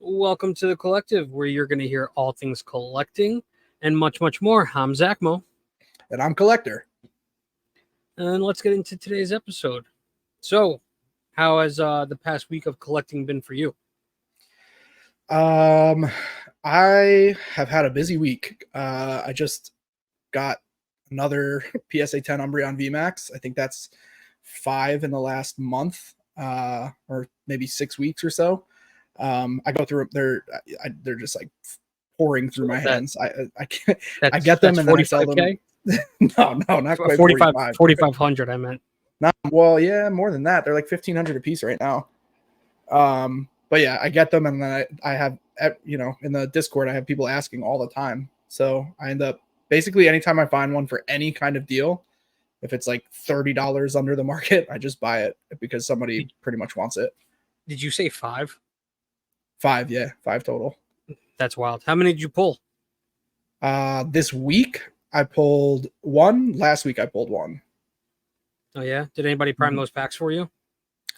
Welcome to the Collective, where you're going to hear all things collecting and much, much more. I'm Zack Mo. And I'm Collector. And let's get into today's episode. So, how has the past week of collecting been for you? I have had a busy week. I just got another PSA 10 Umbreon VMAX. I think that's 5 in the last month, or maybe 6 weeks or so. I go through they're just like pouring through my hands. I can't. I get them and then I sell them. No, not quite 4,500. I meant. Not well, yeah, more than that. They're like 1,500 a piece right now. But yeah, I get them, and then I have, in the Discord, I have people asking all the time. So I end up basically anytime I find one for any kind of deal, if it's like $30 under the market, I just buy it because somebody pretty much wants it. Did you say 5? 5, yeah, 5 total. That's wild. How many did you pull? This week I pulled 1. Last week I pulled 1. Oh yeah. Did anybody prime those packs for you?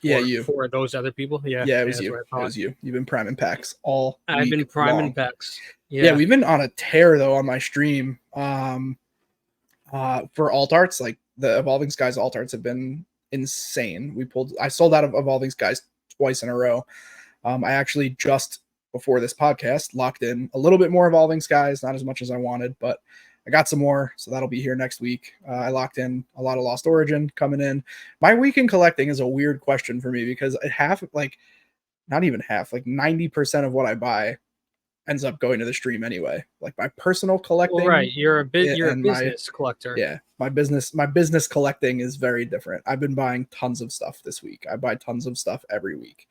Yeah, you. For those other people? Yeah, it was you. It was you. You've been priming packs all week. I've been priming long. packs. Yeah, we've been on a tear though on my stream. For alt arts, like the Evolving Skies alt arts have been insane. I sold out of Evolving Skies twice in a row. I actually just before this podcast locked in a little bit more Evolving Skies, not as much as I wanted, but I got some more, so that'll be here next week. I locked in a lot of Lost Origin coming in. My week in collecting is a weird question for me because not even half, like 90% of what I buy ends up going to the stream anyway. Like my personal collecting. Well, right, you're a business collector. Yeah, my business collecting is very different. I've been buying tons of stuff this week. I buy tons of stuff every week.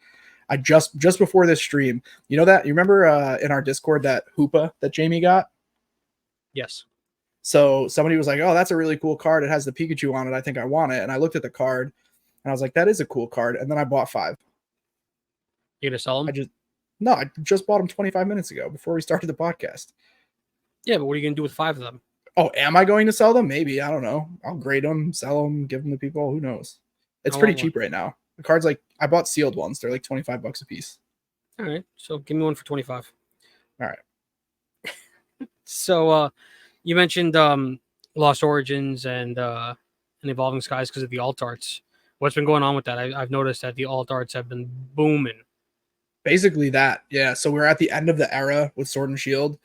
I just before this stream, you remember in our Discord that Hoopa that Jamie got? Yes. So somebody was like, "Oh, that's a really cool card. It has the Pikachu on it. I think I want it." And I looked at the card and I was like, "That is a cool card." And then I bought 5. You gonna sell them? I just bought them 25 minutes ago before we started the podcast. Yeah, but what are you gonna do with 5 of them? Oh, am I going to sell them? Maybe. I don't know. I'll grade them, sell them, give them to people. Who knows? It's pretty cheap right now. The cards, like I bought sealed ones. They're like $25 a piece. All right, so give me one for 25. All right. So you mentioned Lost Origins and Evolving Skies because of the alt arts. What's been going on with that? I've noticed that the alt arts have been booming. Basically that, yeah. So we're at the end of the era with Sword and Shield.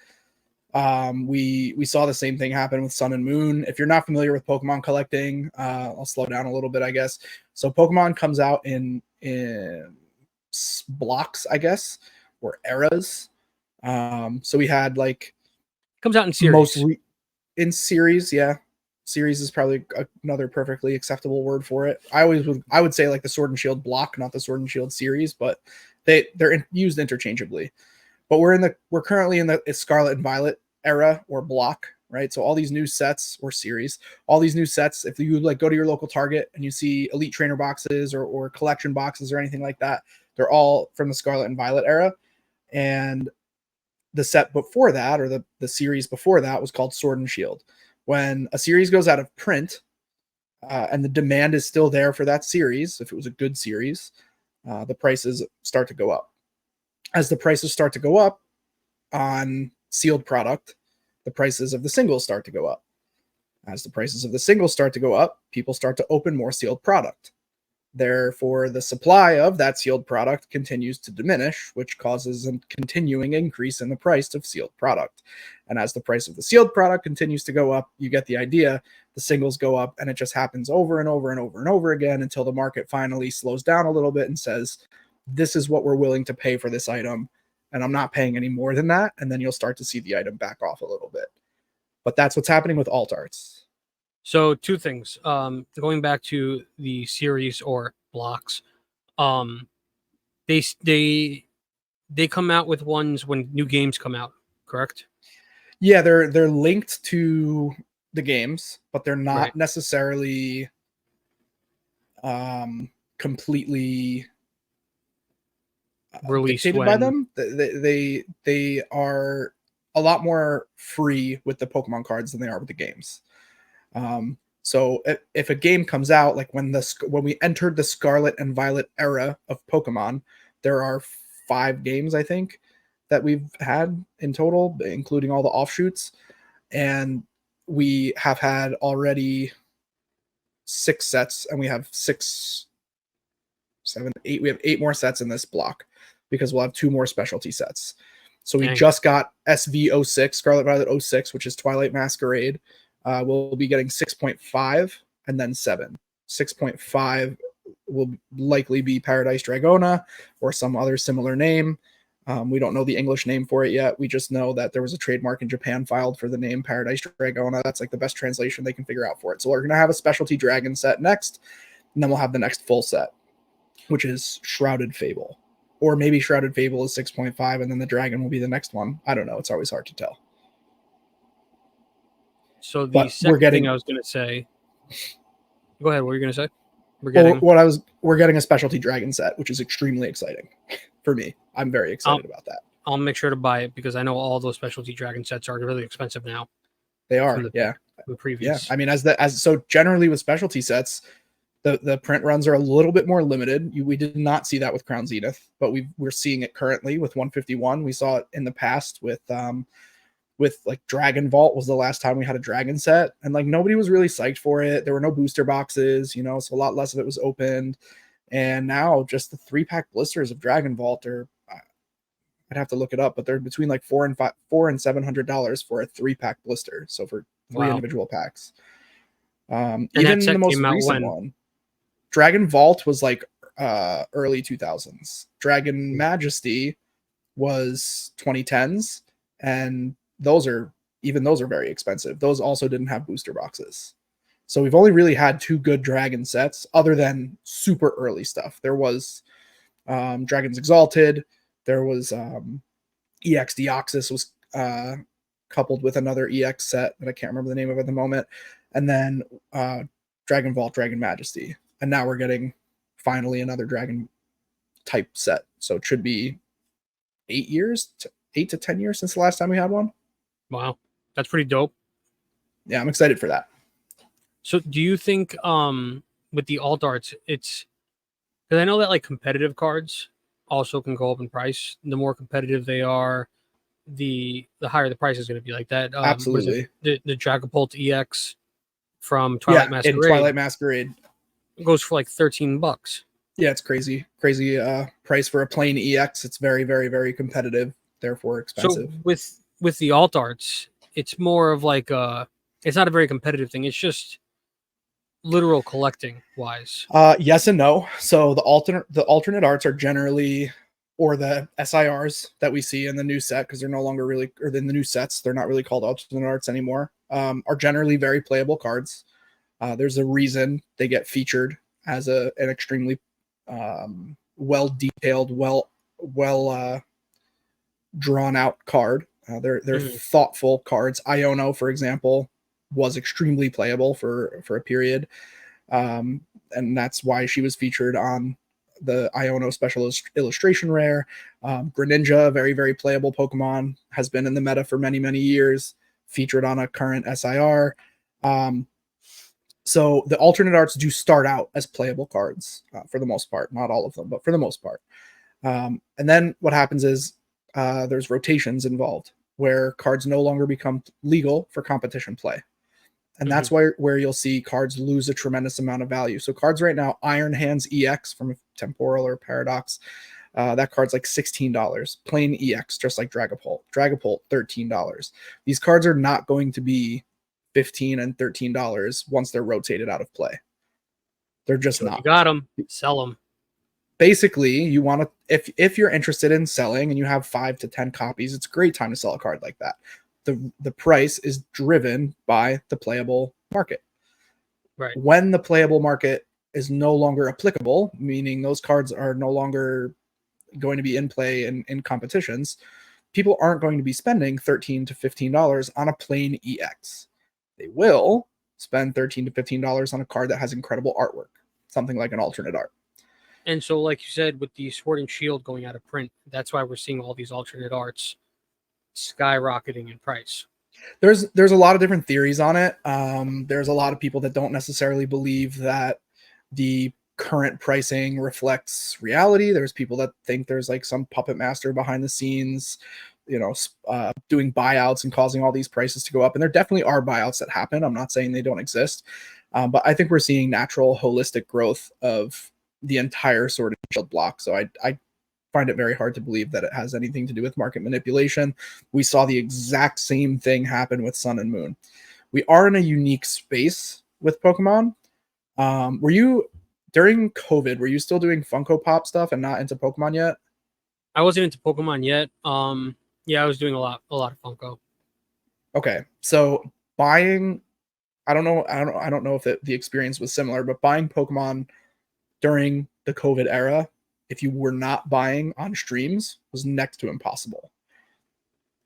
We saw the same thing happen with Sun and Moon. If you're not familiar with Pokemon collecting, I'll slow down a little bit, I guess. So Pokemon comes out in blocks, I guess, or eras. So we had like comes out in series. In series, yeah. Series is probably another perfectly acceptable word for it. I would say like the Sword and Shield block, not the Sword and Shield series, but they're used interchangeably. But we're currently in the Scarlet and Violet era or block, right? So all these new sets or series, all these new sets, if you like go to your local Target and you see Elite Trainer boxes or collection boxes or anything like that, they're all from the Scarlet and Violet era. And the set before that, or the series before that, was called Sword and Shield. When a series goes out of print, and the demand is still there for that series, if it was a good series, the prices start to go up. As the prices start to go up on sealed product, the prices of the singles start to go up. As the prices of the singles start to go up, people start to open more sealed product. Therefore, the supply of that sealed product continues to diminish, which causes a continuing increase in the price of sealed product. And as the price of the sealed product continues to go up, you get the idea. The singles go up, and it just happens over and over and over and over again until the market finally slows down a little bit and says, this is what we're willing to pay for this item, and I'm not paying any more than that. And then you'll start to see the item back off a little bit. But that's what's happening with alt arts. So 2 things. Going back to the series or blocks, they come out with ones when new games come out, correct? Yeah, they're linked to the games, but they're not necessarily completely released by them. They are a lot more free with the Pokemon cards than they are with the games. So if a game comes out, like when we entered the Scarlet and Violet era of Pokemon, there are 5 games, I think. that we've had in total, including all the offshoots. And we have had already 6 sets, and we have 6, 7, 8. We have 8 more sets in this block because we'll have 2 more specialty sets. So we just got SV06, Scarlet Violet 06, which is Twilight Masquerade. We'll be getting 6.5 and then 7. 6.5 will likely be Paradise Dragona or some other similar name. We don't know the English name for it yet. We just know that there was a trademark in Japan filed for the name Paradise Dragona. That's like the best translation they can figure out for it. So we're going to have a specialty dragon set next, and then we'll have the next full set, which is Shrouded Fable. Or maybe Shrouded Fable is 6.5, and then the dragon will be the next one. I don't know. It's always hard to tell. So the second thing I was going to say. Go ahead. What were you going to say? We're getting a specialty dragon set, which is extremely exciting for me. I'm very excited about that. I'll make sure to buy it because I know all those specialty dragon sets are really expensive now. They are, from the previous. Yeah, I mean, so generally with specialty sets, the print runs are a little bit more limited. We did not see that with Crown Zenith, but we're seeing it currently with 151. We saw it in the past with like Dragon Vault was the last time we had a dragon set, and like nobody was really psyched for it. There were no booster boxes, so a lot less of it was opened. And now just the 3-pack blisters of Dragon Vault are, I'd have to look it up, but they're between like $400 and $700 for a 3-pack blister. So for 3 individual packs. Even the most recent one, Dragon Vault was like early 2000s. Dragon Majesty was 2010s, and those are very expensive. Those also didn't have booster boxes. So we've only really had 2 good dragon sets other than super early stuff. There was Dragons Exalted. There was EX Deoxys was coupled with another EX set that I can't remember the name of at the moment. And then Dragon Vault, Dragon Majesty. And now we're getting finally another dragon type set. So it should be 8 to 10 years since the last time we had one. Wow. That's pretty dope. Yeah, I'm excited for that. So do you think with the alt arts, it's because I know that like competitive cards also can go up in price. The more competitive they are, the higher the price is going to be. Like that. Absolutely. The Dragapult EX from Twilight Masquerade. In Twilight Masquerade goes for like $13. Yeah, it's crazy price for a plain EX. It's very, very, very competitive, therefore expensive. So with the alt arts, it's more of like it's not a very competitive thing. It's just literal collecting wise. Yes and no. So the alternate arts are generally, or the SIRs that we see in the new set, because they're no longer really, or in the new sets, they're not really called alternate arts anymore, are generally very playable cards. There's a reason they get featured as an extremely well detailed, well drawn out card. They're thoughtful cards. Iono, for example, was extremely playable for a period, and that's why she was featured on the Iono special illustration rare. Greninja, very, very playable Pokemon, has been in the meta for many, many years, featured on a current SIR. So the alternate arts do start out as playable cards for the most part, not all of them, but for the most part. And then what happens is there's rotations involved where cards no longer become legal for competition play. And that's where you'll see cards lose a tremendous amount of value. So cards right now, Iron Hands EX from Temporal or Paradox, that card's like $16. Plain EX, just like Dragapult. Dragapult, $13. These cards are not going to be $15 and $13 once they're rotated out of play. They're just not. You got them, sell them. Basically, you want to, if you're interested in selling and you have 5 to 10 copies, it's a great time to sell a card like that. The price is driven by the playable market. Right. When the playable market is no longer applicable, meaning those cards are no longer going to be in play in competitions, people aren't going to be spending $13 to $15 on a plain EX. They will spend $13 to $15 on a card that has incredible artwork, something like an alternate art. And so, like you said, with the Sword and Shield going out of print, that's why we're seeing all these alternate arts skyrocketing in price. There's a lot of different theories on it. There's a lot of people that don't necessarily believe that the current pricing reflects reality. There's people that think there's like some puppet master behind the scenes, doing buyouts and causing all these prices to go up. And there definitely are buyouts that happen. I'm not saying they don't exist, but I think we're seeing natural, holistic growth of the entire Sword and Shield block. So I find it very hard to believe that it has anything to do with market manipulation. We saw the exact same thing happen with Sun and Moon. We are in a unique space with Pokemon. Were you during COVID? Were you still doing Funko Pop stuff and not into Pokemon yet? I wasn't into Pokemon yet. Yeah, I was doing a lot of Funko. Okay, so buying, I don't know if the experience was similar, but buying Pokemon during the COVID era, if you were not buying on streams, was next to impossible.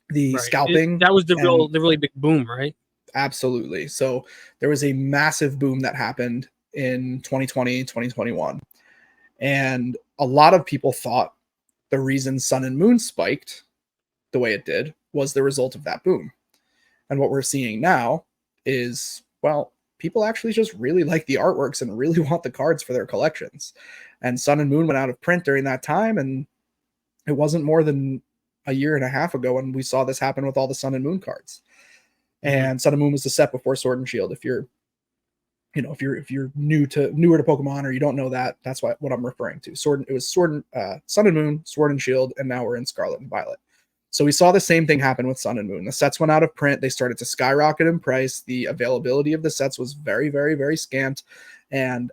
The Right. scalping That was the and really big boom, right? absolutely. So there was a massive boom that happened in 2020, 2021. And a lot of people thought the reason Sun and Moon spiked the way it did was the result of that boom. And what we're seeing now is, well, people actually just really like the artworks and really want the cards for their collections. And Sun and Moon went out of print during that time, and it wasn't more than a year and a half ago when we saw this happen with all the Sun and Moon cards. And Sun and Moon was the set before Sword and Shield. If you're newer to Pokemon or you don't know that, that's what I'm referring to. Sun and Moon, Sword and Shield, and now we're in Scarlet and Violet. So we saw the same thing happen with Sun and Moon. The sets went out of print. They started to skyrocket in price. The availability of the sets was very, very, very scant. And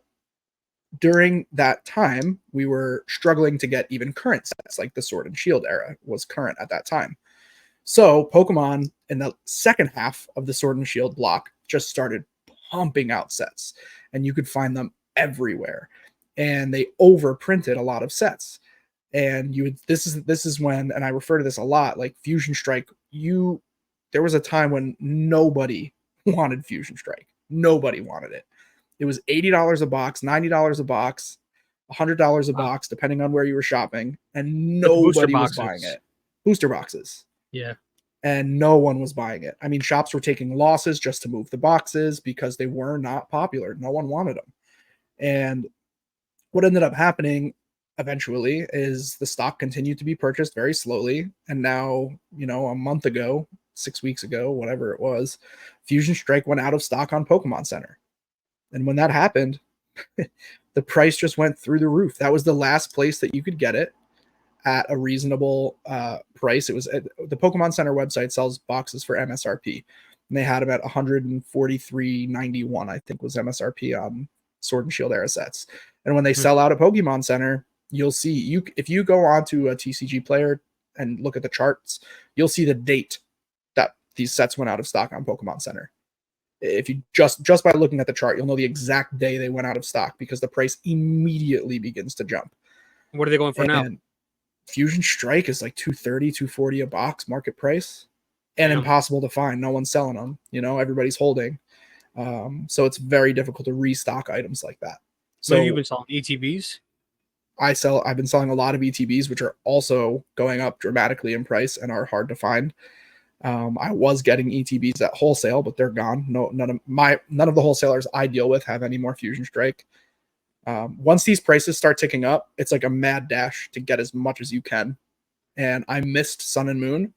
during that time, we were struggling to get even current sets, like the Sword and Shield era was current at that time. So Pokemon in the second half of the Sword and Shield block just started pumping out sets, and you could find them everywhere. And they overprinted a lot of sets. And this is when, and I refer to this a lot, like Fusion Strike, there was a time when nobody wanted Fusion Strike. Nobody wanted it. It was $80 a box, $90 a box, $100 a box, depending on where you were shopping, and nobody was buying it. Booster boxes. Yeah. And no one was buying it. I mean, shops were taking losses just to move the boxes because they were not popular. No one wanted them. And what ended up happening eventually is the stock continued to be purchased very slowly. And now, a month ago, 6 weeks ago, whatever it was, Fusion Strike went out of stock on Pokemon Center. And when that happened, the price just went through the roof. That was the last place that you could get it at a reasonable price. It was the Pokemon Center website sells boxes for MSRP, and they had about $143.91, I think, was MSRP on Sword and Shield era sets. And when they sell out at Pokemon Center, you'll see if you go onto a TCG player and look at the charts, you'll see the date that these sets went out of stock on Pokemon Center. If you just by looking at the chart, you'll know the exact day they went out of stock because the price immediately begins to jump. What are they going for now? Fusion Strike is like $230, $240 a box market price, and impossible to find. No one's selling them. Everybody's holding. So it's very difficult to restock items like that. So you've been selling ETBs? I've been selling a lot of ETBs, which are also going up dramatically in price and are hard to find. I was getting ETBs at wholesale, but they're gone. None of the wholesalers I deal with have any more Fusion Strike. Once these prices start ticking up, it's like a mad dash to get as much as you can. And I missed Sun and Moon,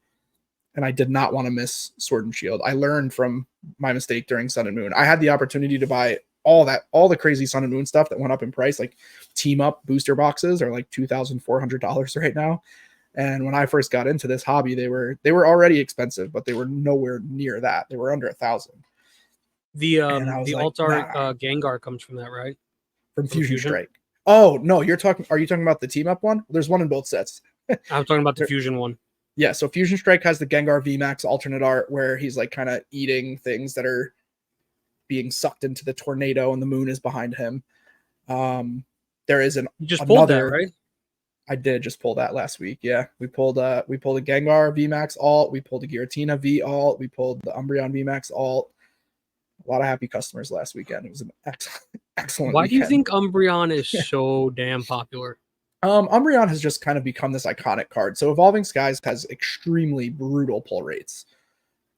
and I did not want to miss Sword and Shield. I learned from my mistake during Sun and Moon. I had the opportunity to buy all the crazy Sun and Moon stuff that went up in price, like team up booster boxes are like $2,400 right now. And when I first got into this hobby, they were already expensive, but they were nowhere near that. They were under $1,000. The Alt-Art Gengar comes from that, right? From Fusion Strike. Oh no, are you talking about the team up one? There's one in both sets. I'm talking about the Fusion one. Yeah, so Fusion Strike has the Gengar VMAX alternate art where he's like kind of eating things that are being sucked into the tornado and the moon is behind him. There is you just pulled that, right? I did just pull that last week. Yeah, we pulled a Gengar VMAX alt, we pulled a Giratina V alt, we pulled the Umbreon VMAX alt. A lot of happy customers last weekend. It was an excellent Why weekend. do you think Umbreon is so damn popular? Umbreon has just kind of become this iconic card. So Evolving Skies has extremely brutal pull rates.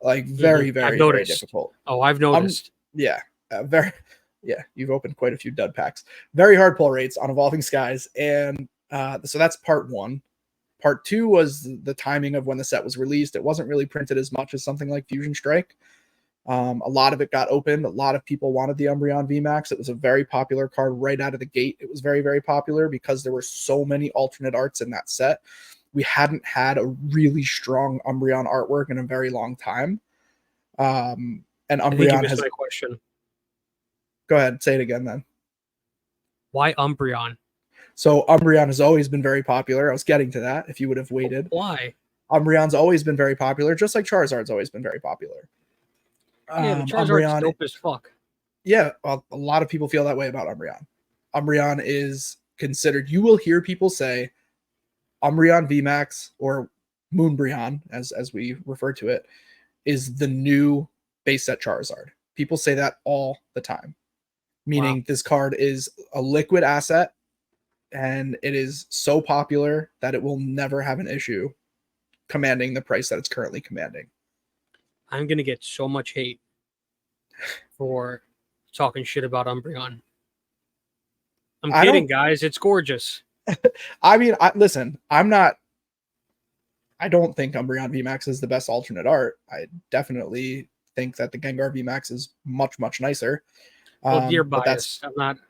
Like very, very, very difficult. Oh, I've noticed. Yeah. Very Yeah, you've opened quite a few dud packs. Very hard pull rates on Evolving Skies, and so that's part one. Part two was the timing of when the set was released. It wasn't really printed as much as something like Fusion Strike. A lot of it got opened. A lot of people wanted the Umbreon VMAX. It was a very popular card right out of the gate. It was very, very popular because there were so many alternate arts in that set. We hadn't had a really strong Umbreon artwork in a very long time. And I think you Umbreon missed has. my question. Go ahead, say it again then. Why Umbreon? So Umbreon has always been very popular. I was getting to that if you would have waited. Why? Umbreon's always been very popular, just like Charizard's always been very popular. Yeah, but Charizard's dope as fuck. Yeah, well, a lot of people feel that way about Umbreon. Umbreon is considered, you will hear people say Umbreon VMAX or Moonbreon, as we refer to it, is the new base set Charizard. People say that all the time, meaning this card is a liquid asset and it is so popular that it will never have an issue commanding the price that it's currently commanding. I'm going to get so much hate for talking shit about Umbreon. I'm kidding, guys. It's gorgeous. I mean, listen, I don't think Umbreon VMAX is the best alternate art. I definitely think that the Gengar VMAX is much, much nicer. Well, you're biased.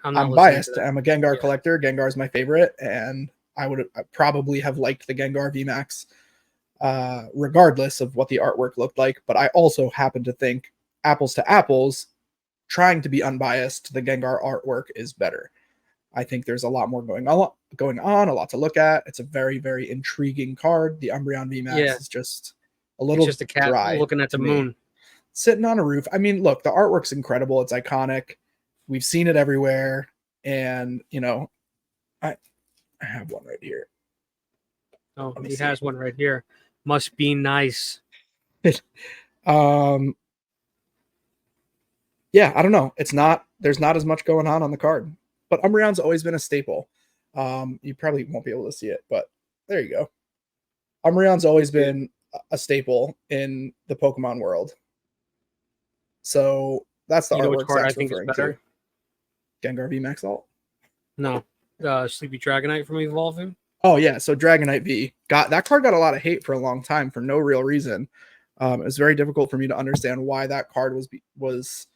I'm biased. I'm a Gengar collector. Gengar is my favorite, and I would probably have liked the Gengar VMAX regardless of what the artwork looked like. But I also happen to think, apples to apples, trying to be unbiased, the Gengar artwork is better. I think there's a lot more going on, a lot to look at. It's a very, very intriguing card. The Umbreon VMAX is just a little just a cat dry looking at the moon. Sitting on a roof. I mean, look, the artwork's incredible. It's iconic. We've seen it everywhere. And, you know, I have one right here. Oh, he has one right here. Must be nice. Yeah, I don't know. There's not as much going on the card. But Umbreon's always been a staple. You probably won't be able to see it, but there you go. Umbreon's always been a staple in the Pokemon world. So that's the artwork card Zach's I think is referring better. To. Gengar VMAX Alt? No. Sleepy Dragonite from Evolving. Oh, yeah. So Dragonite V. That card got a lot of hate for a long time for no real reason. It was very difficult for me to understand why that card was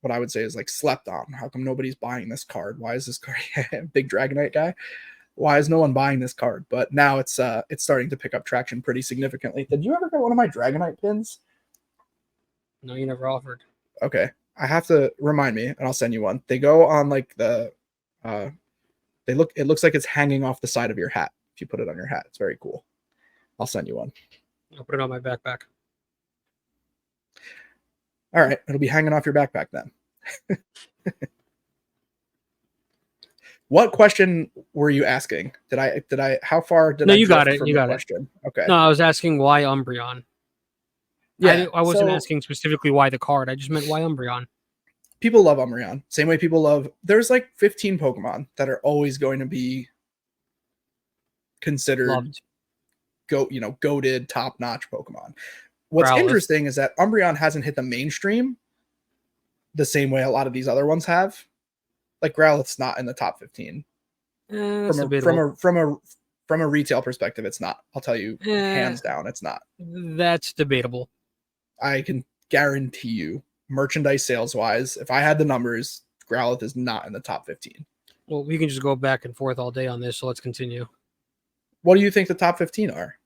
what I would say is like slept on. How come nobody's buying this card? Why is this card big Dragonite guy? Why is no one buying this card? But now it's starting to pick up traction pretty significantly. Did you ever get one of my Dragonite pins? No, you never offered. Okay. I have to remind me and I'll send you one. They go on like it looks like it's hanging off the side of your hat. If you put it on your hat, it's very cool. I'll send you one. I'll put it on my backpack. All right, it'll be hanging off your backpack then. What question were you asking? How far did I you got it. from You the got question? it. Okay. No, I was asking why Umbreon. Yeah, I wasn't asking specifically why the card. I just meant why Umbreon. People love Umbreon. Same way people love. There's like 15 Pokemon that are always going to be considered goated, top-notch Pokemon. What's interesting is that Umbreon hasn't hit the mainstream the same way a lot of these other ones have. Like Growlithe's not in the top 15. From a retail perspective, it's not. I'll tell you, hands down, it's not. That's debatable. I can guarantee you, merchandise sales wise, if I had the numbers, Growlithe is not in the top 15. Well, we can just go back and forth all day on this, so let's continue. What do you think the top 15 are?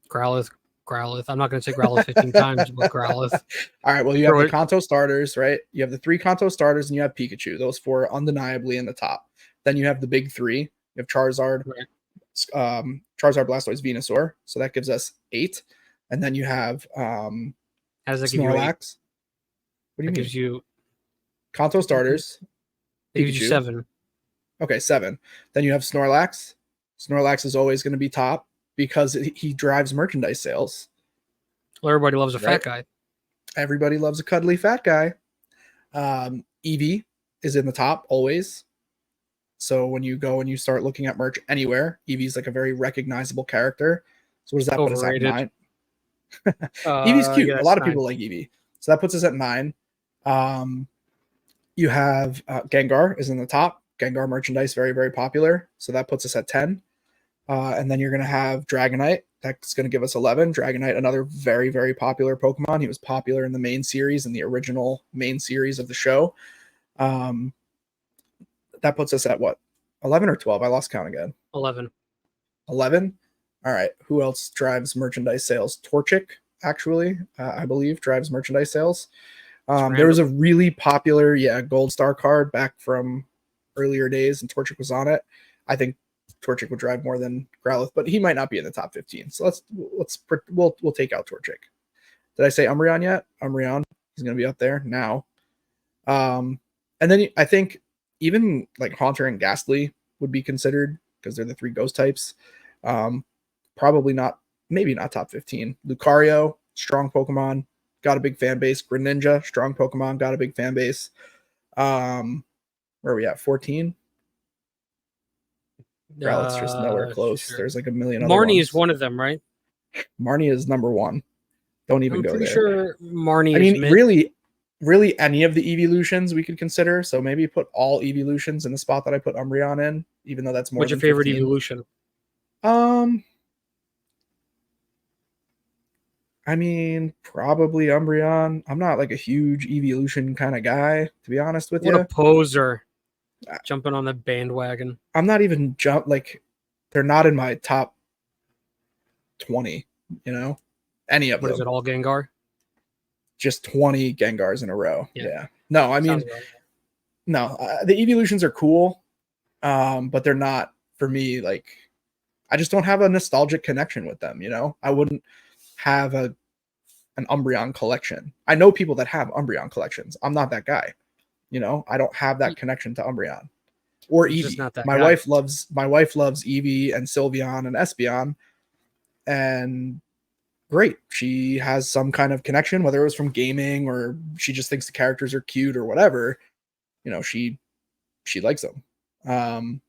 Growlithe. I'm not going to say Growlithe 15 times, but Growlithe. All right, well, you have the Kanto starters, right? You have the 3 Kanto starters, and you have Pikachu. Those 4 are undeniably in the top. Then you have the big 3. You have Charizard, Charizard, Blastoise, Venusaur. So that gives us 8. And then you have Snorlax. What do you mean? Gives you Kanto starters. It gives you 7. Okay, 7. Then you have Snorlax. Snorlax is always going to be top because he drives merchandise sales. Well, everybody loves a fat guy. Everybody loves a cuddly fat guy. Eevee is in the top always. So when you go and you start looking at merch anywhere, Eevee's like a very recognizable character. So what does that put us at 9? Eevee's cute. A lot of people like Eevee. So that puts us at 9. You have Gengar is in the top. Gengar merchandise, very, very popular. So that puts us at 10. And then you're going to have Dragonite. That's going to give us 11. Dragonite, another very, very popular Pokemon. He was popular in the main series, in the original main series of the show. That puts us at what? 11 or 12? I lost count again. 11. 11? All right. Who else drives merchandise sales? Torchic, actually, I believe, drives merchandise sales. There was a really popular, Gold Star card back from earlier days, and Torchic was on it. I think Torchic would drive more than Growlithe, but he might not be in the top 15. So we'll take out Torchic. Did I say Umbreon yet? Umbreon, he's going to be up there now. And then I think even like Haunter and Ghastly would be considered because they're the 3 ghost types. Probably not, maybe not top 15. Lucario, strong Pokemon, got a big fan base. Greninja, strong Pokemon, got a big fan base. Where are we at? 14? Growlithe's just nowhere close. Sure. There's like a million other Marnie ones. is one of them, right? Marnie is number 1. Don't even go there. I'm pretty sure Marnie I is mean, really any of the evolutions we could consider. So maybe put all evolutions in the spot that I put Umbreon in, even though that's more What's than your favorite 15. evolution? I mean, probably Umbreon. I'm not like a huge evolution kind of guy, to be honest with you. What a poser. Jumping on the bandwagon. I'm not even they're not in my top 20, any of them. What is it, all Gengar? Just 20 Gengars in a row. Yeah. No, I mean, no, the evolutions are cool, but they're not, for me, like, I just don't have a nostalgic connection with them, I wouldn't have an Umbreon collection. I know people that have Umbreon collections. I'm not that guy. I don't have that connection to Umbreon or Eevee. My wife loves Eevee and Sylveon and Espeon, and great. She has some kind of connection, whether it was from gaming or she just thinks the characters are cute or whatever. She likes them. I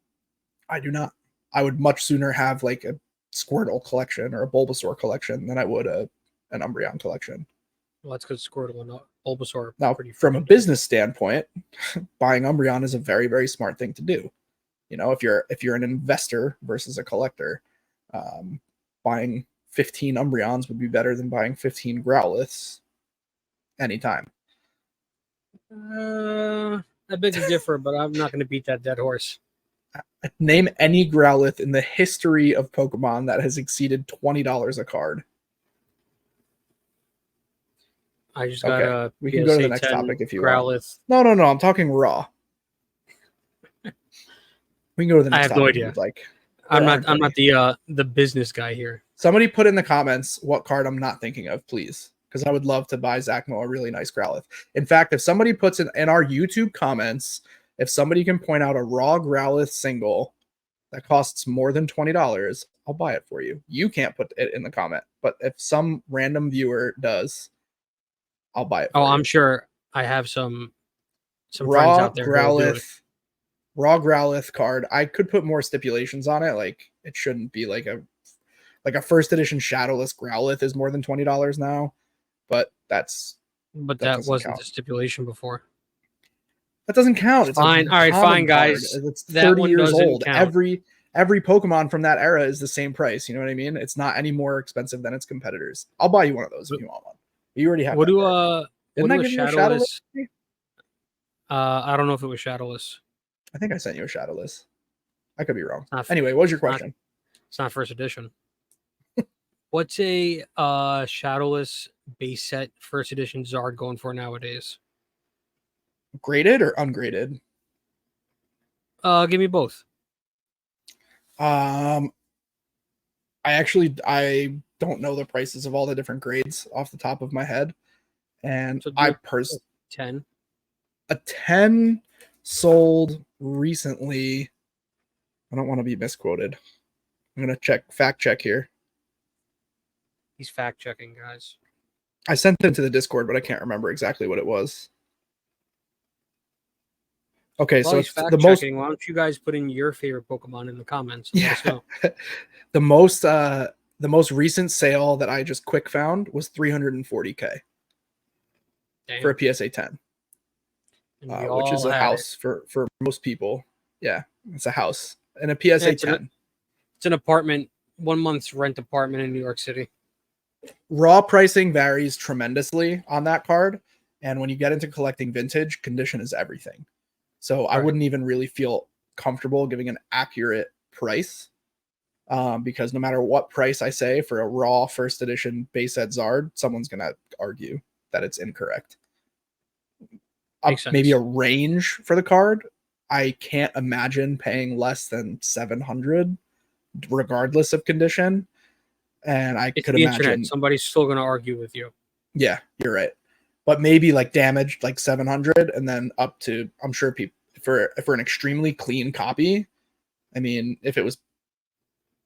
do not. I would much sooner have like a Squirtle collection or a Bulbasaur collection than I would an Umbreon collection. Well, that's because Squirtle and Bulbasaur are now, pretty from a business standpoint, buying Umbreon is a very, very smart thing to do. If you're an investor versus a collector, buying 15 Umbreons would be better than buying 15 Growliths anytime. I beg to differ, but I'm not going to beat that dead horse. Name any Growlithe in the history of Pokemon that has exceeded $20 a card. I just got we can go to the next topic if you Growlithe. want. No. I'm talking raw. We can go to the next topic. I have no idea. Like, I'm not the business guy here. Somebody put in the comments what card I'm not thinking of, please, because I would love to buy Zack Mo a really nice Growlithe. In fact, if somebody puts in our YouTube comments, if somebody can point out a raw Growlithe single that costs more than $20, I'll buy it for you. You can't put it in the comment, but if some random viewer does, I'll buy it. I'm sure I have some raw friends out there. Raw Growlithe card. I could put more stipulations on it. Like, it shouldn't be like a first edition Shadowless Growlithe is more than $20 now, but that wasn't the stipulation before. That doesn't count. It's fine. All right, fine, guys. It's 30 years old. Count. Every Pokemon from that era is the same price. You know what I mean? It's not any more expensive than its competitors. I'll buy you one of those if you want one. You already have. What do Didn't I give you a Shadowless? I don't know if it was Shadowless. I think I sent you a Shadowless. I could be wrong. Anyway, what was your question? It's not first edition. What's a Shadowless base set first edition Zard going for nowadays? Graded or ungraded? Give me both. I don't know the prices of all the different grades off the top of my head, and so I personally 10. A 10 sold recently. I don't want to be misquoted. I'm gonna fact check here. He's fact checking, guys. I sent it to the Discord, but I can't remember exactly what it was. Okay, so it's the most. Why don't you guys put in your favorite Pokemon in the comments? Yeah. the most recent sale that I just quick found was $340K for a PSA 10. And we which is all a had it. house for most people. Yeah, it's a house and a Yeah, PSA 10. it's an apartment, 1 month's rent apartment in New York City. Raw pricing varies tremendously on that card, and when you get into collecting vintage, condition is everything. So I Right. wouldn't even really feel comfortable giving an accurate price, because no matter what price I say for a raw first edition base set Zard, someone's gonna argue that it's incorrect. Makes sense. Maybe a range for the card. I can't imagine paying less than 700, regardless of condition. And I It's could the imagine, internet. Somebody's still going to argue with you. yeah, you're right. But maybe like damaged, like 700, and then up to, I'm sure people for an extremely clean copy. I mean, if it was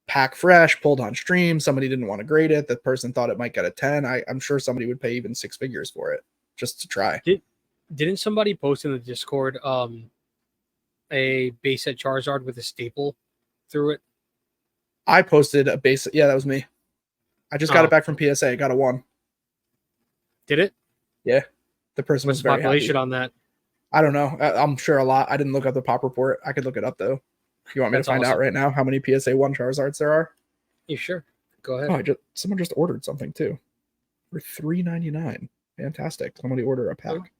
pack fresh, pulled on stream, somebody didn't want to grade it, the person thought it might get a 10. I'm sure somebody would pay even 6 figures for it just to try. Didn't somebody post in the Discord a base set Charizard with a staple through it? I posted a base. Yeah, that was me. I just got it back from PSA. I got a 1. Did it? Yeah. The person What's was the very population happy. on that? I don't know. I'm sure a lot. I didn't look up the pop report. I could look it up though. You want me to find out right now how many PSA 1 Charizards there are? You sure? Go ahead. Oh, someone just ordered something too for $3.99. Fantastic. Somebody order a pack.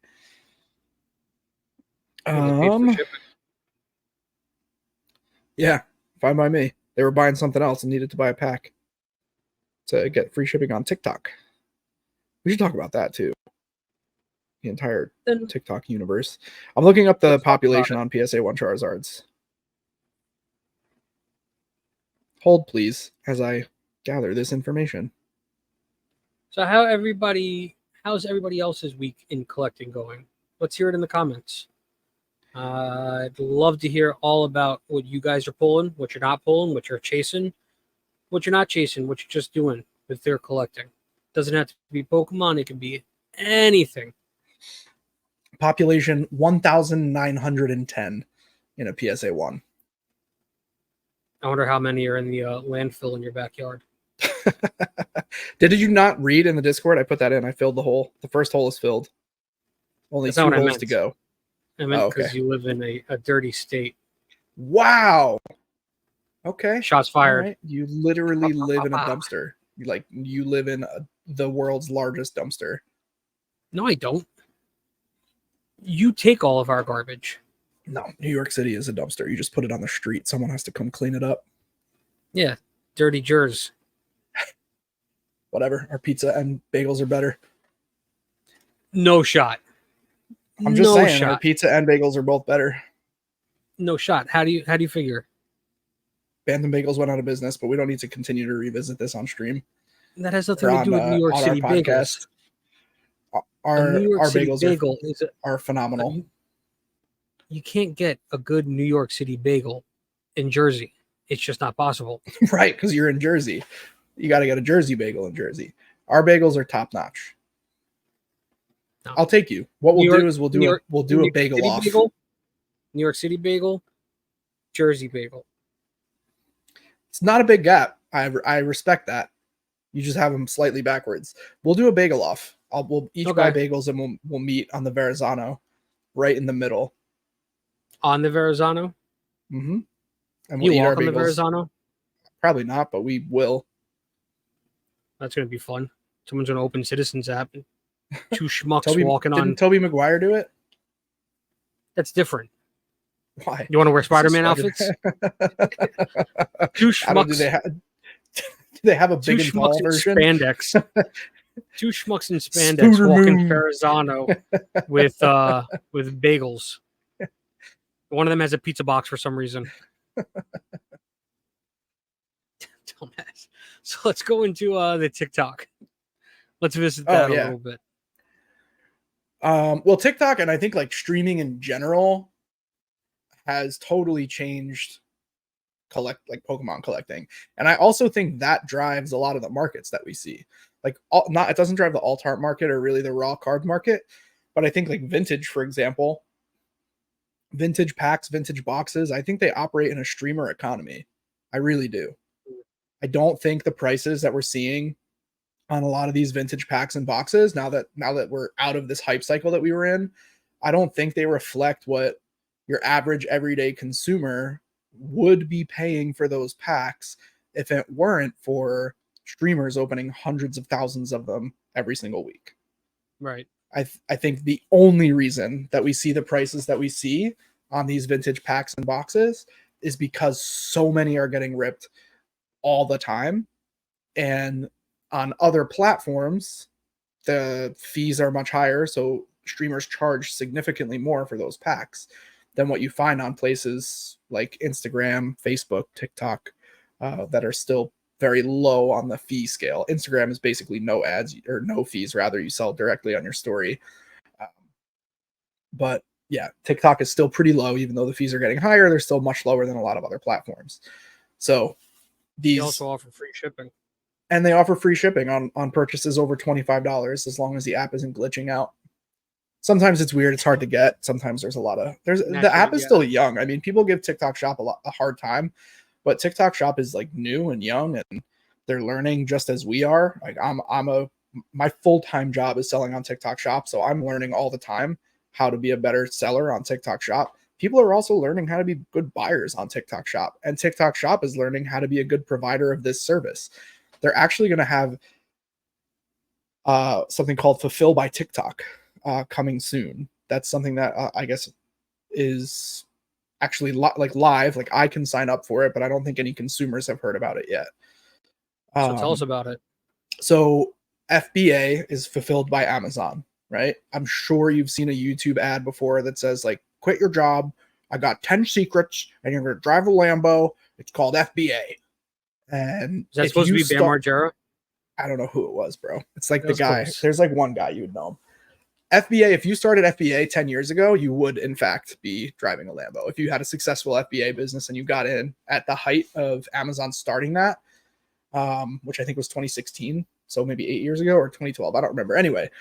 Yeah, fine by me. They were buying something else and needed to buy a pack to get free shipping on TikTok. We should talk about that too. The entire TikTok universe. I'm looking up the population on PSA 1 Charizards. Hold, please, as I gather this information. So how's everybody else's week in collecting going? Let's hear it in the comments. I'd love to hear all about what you guys are pulling, what you're not pulling, what you're chasing, what you're not chasing, what you're just doing with their collecting. Doesn't have to be Pokemon. It can be anything. Population 1,910 in a PSA 1. I wonder how many are in the landfill in your backyard. Did you not read in the Discord? I put that in. I filled the hole. The first hole is filled. Only That's 2 holes to go. I meant because you live in a dirty state. Wow. Okay. Shots fired. Right. You literally live in a dumpster. You live in the world's largest dumpster. No, I don't. You take all of our garbage. No, New York City is a dumpster. You just put it on the street. Someone has to come clean it up. Yeah, dirty jers. Whatever. Our pizza and bagels are better. No shot. I'm just saying, our pizza and bagels are both better. No shot. How do you figure? Bantam Bagels went out of business, but we don't need to continue to revisit this on stream. That has nothing to do with New York City bagels. Our bagels are phenomenal. You can't get a good New York City bagel in Jersey. It's just not possible. Right, because you're in Jersey. You got to get a Jersey bagel in Jersey. Our bagels are top notch. No. I'll take you. What we'll do is we'll do a bagel off. New York City bagel, Jersey bagel. It's not a big gap. I respect that. You just have them slightly backwards. We'll do a bagel off. We'll each buy bagels and we'll meet on the Verrazano, right in the middle. On the Verrazano? Mm-hmm. And we'll eat our bagels. On the Verrazano? Probably not, but we will. That's gonna be fun. Someone's gonna open Citizens app. 2 schmucks walking on. Didn't Tobey Maguire do it? That's different. Why? You want to wear Spider-Man outfits? 2 schmucks. Do they have a big and tall version? Spandex. 2 schmucks in spandex walking Verrazano with bagels. One of them has a pizza box for some reason. Dumbass. So let's go into the TikTok. Let's visit that a little bit. Well, TikTok and I think like streaming in general has totally changed Pokemon collecting. And I also think that drives a lot of the markets that we see. It doesn't drive the alt art market or really the raw card market, but I think like vintage, for example, vintage packs, vintage boxes, I think they operate in a streamer economy. I really do. I don't think the prices that we're seeing on a lot of these vintage packs and boxes, now that we're out of this hype cycle that we were in, I don't think they reflect what your average everyday consumer would be paying for those packs if it weren't for streamers opening hundreds of thousands of them every single week. Right. I think the only reason that we see the prices that we see on these vintage packs and boxes is because so many are getting ripped all the time. And on other platforms, the fees are much higher. So streamers charge significantly more for those packs than what you find on places like Instagram, Facebook, TikTok, that are still very low on the fee scale. Instagram is basically no ads or no fees, rather, you sell directly on your story. But yeah, TikTok is still pretty low, even though the fees are getting higher. They're still much lower than a lot of other platforms. So They also offer free shipping. And they offer free shipping on purchases over $25 as long as the app isn't glitching out. Sometimes it's weird, it's hard to get. Sometimes there's a lot of the app is still young. I mean, people give TikTok Shop a hard time, but TikTok Shop is like new and young, and they're learning just as we are. Like my full-time job is selling on TikTok Shop, so I'm learning all the time how to be a better seller on TikTok Shop. People are also learning how to be good buyers on TikTok Shop, and TikTok Shop is learning how to be a good provider of this service. They're actually going to have something called Fulfill by TikTok coming soon. That's something that I guess is actually live. Like I can sign up for it, but I don't think any consumers have heard about it yet. So tell us about it. So FBA is fulfilled by Amazon, right? I'm sure you've seen a YouTube ad before that says like, quit your job. I got 10 secrets and you're going to drive a Lambo. It's called FBA. And is that supposed to be Bam Margera? I don't know who it was, bro. It's like the guy. Close. There's like one guy you would know. FBA, if you started FBA 10 years ago, you would in fact be driving a Lambo. If you had a successful FBA business and you got in at the height of Amazon starting that, which I think was 2016, so maybe 8 years ago, or 2012, I don't remember. Anyway,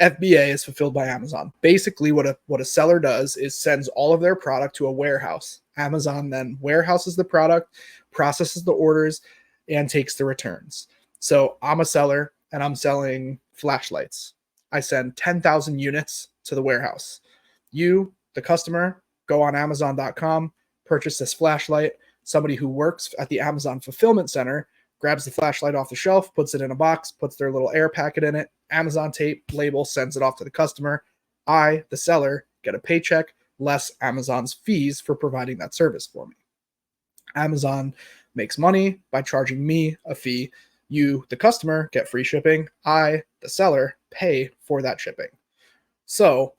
FBA is fulfilled by Amazon. Basically, what a seller does is sends all of their product to a warehouse. Amazon then warehouses the product, processes the orders, and takes the returns. So I'm a seller and I'm selling flashlights. I send 10,000 units to the warehouse. You, the customer, go on Amazon.com, purchase this flashlight. Somebody who works at the Amazon fulfillment center grabs the flashlight off the shelf, puts it in a box, puts their little air packet in it, Amazon tape, label, sends it off to the customer. I, the seller, get a paycheck less Amazon's fees for providing that service for me. Amazon makes money by charging me a fee. You, the customer, get free shipping. I, the seller, pay for that shipping. So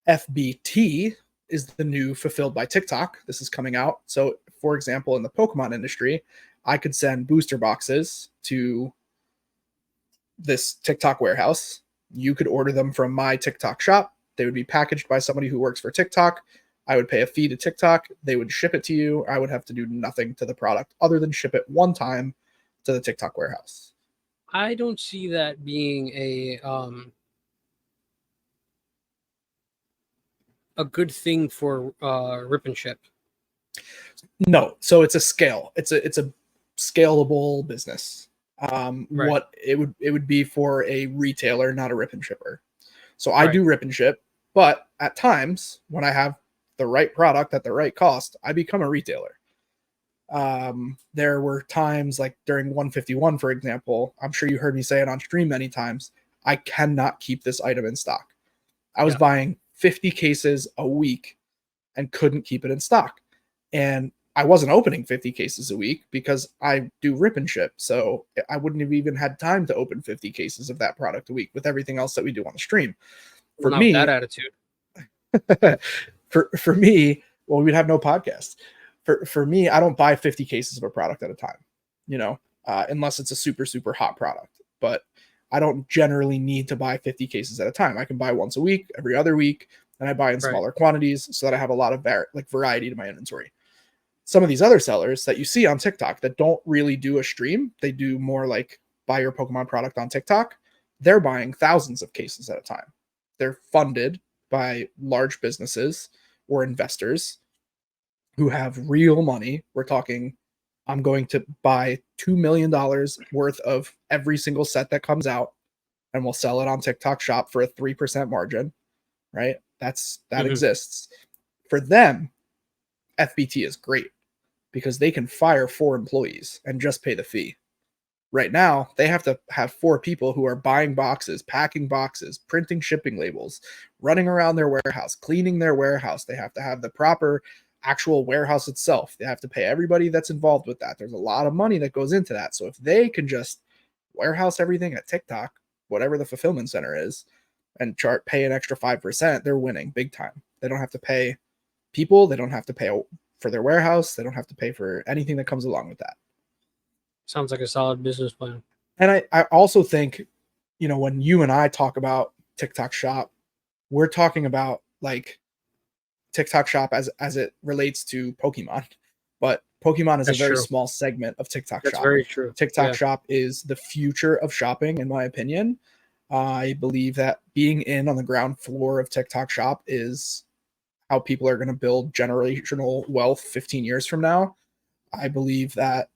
FBT is the new fulfilled by TikTok. This is coming out. So, for example, in the Pokemon industry, I could send booster boxes to this TikTok warehouse. You could order them from my TikTok shop. They would be packaged by somebody who works for TikTok. I would pay a fee to TikTok. They would ship it to you. I would have to do nothing to the product other than ship it one time to the TikTok warehouse. I don't see that being a good thing for rip and ship. No, so it's a scale. It's a scalable business. Right. What it would be for a retailer, not a rip and shipper. So I do rip and ship, but at times when I have the right product at the right cost, I become a retailer. There were times like during 151, for example, I'm sure you heard me say it on stream many times, I cannot keep this item in stock. I was buying 50 cases a week and couldn't keep it in stock. And I wasn't opening 50 cases a week because I do rip and ship. So I wouldn't have even had time to open 50 cases of that product a week with everything else that we do on the stream. For me, that attitude. for me, well, we'd have no podcast. For me, I don't buy 50 cases of a product at a time, unless it's a super, super hot product. But I don't generally need to buy 50 cases at a time. I can buy once a week, every other week, and I buy in smaller quantities so that I have a lot of variety to my inventory. Some of these other sellers that you see on TikTok that don't really do a stream, they do more like buy your Pokemon product on TikTok. They're buying thousands of cases at a time. They're funded by large businesses or investors who have real money. We're talking, I'm going to buy $2 million worth of every single set that comes out, and we'll sell it on TikTok Shop for a 3% margin, right? That Mhm. exists. For them, FBT is great because they can fire 4 employees and just pay the fee. Right now, they have to have 4 people who are buying boxes, packing boxes, printing shipping labels, running around their warehouse, cleaning their warehouse. They have to have the proper actual warehouse itself. They have to pay everybody that's involved with that. There's a lot of money that goes into that. So if they can just warehouse everything at TikTok, whatever the fulfillment center is, and pay an extra 5%, they're winning big time. They don't have to pay people. They don't have to pay for their warehouse. They don't have to pay for anything that comes along with that. Sounds like a solid business plan. And I also think, when you and I talk about TikTok Shop, we're talking about like TikTok Shop as it relates to Pokemon. But Pokemon is a That's very true. small segment of TikTok That's Shop. very true. TikTok Yeah. Shop is the future of shopping, in my opinion. I believe that being in on the ground floor of TikTok Shop is how people are going to build generational wealth 15 years from now. I believe that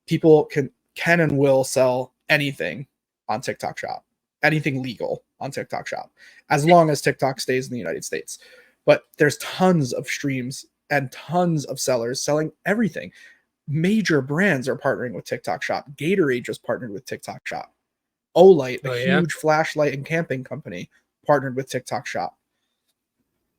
people can and will sell anything on TikTok Shop, anything legal on TikTok Shop, as long as TikTok stays in the United States. But there's tons of streams and tons of sellers selling everything. Major brands are partnering with TikTok Shop. Gatorade just partnered with TikTok Shop. Olight, a huge flashlight and camping company, partnered with TikTok Shop.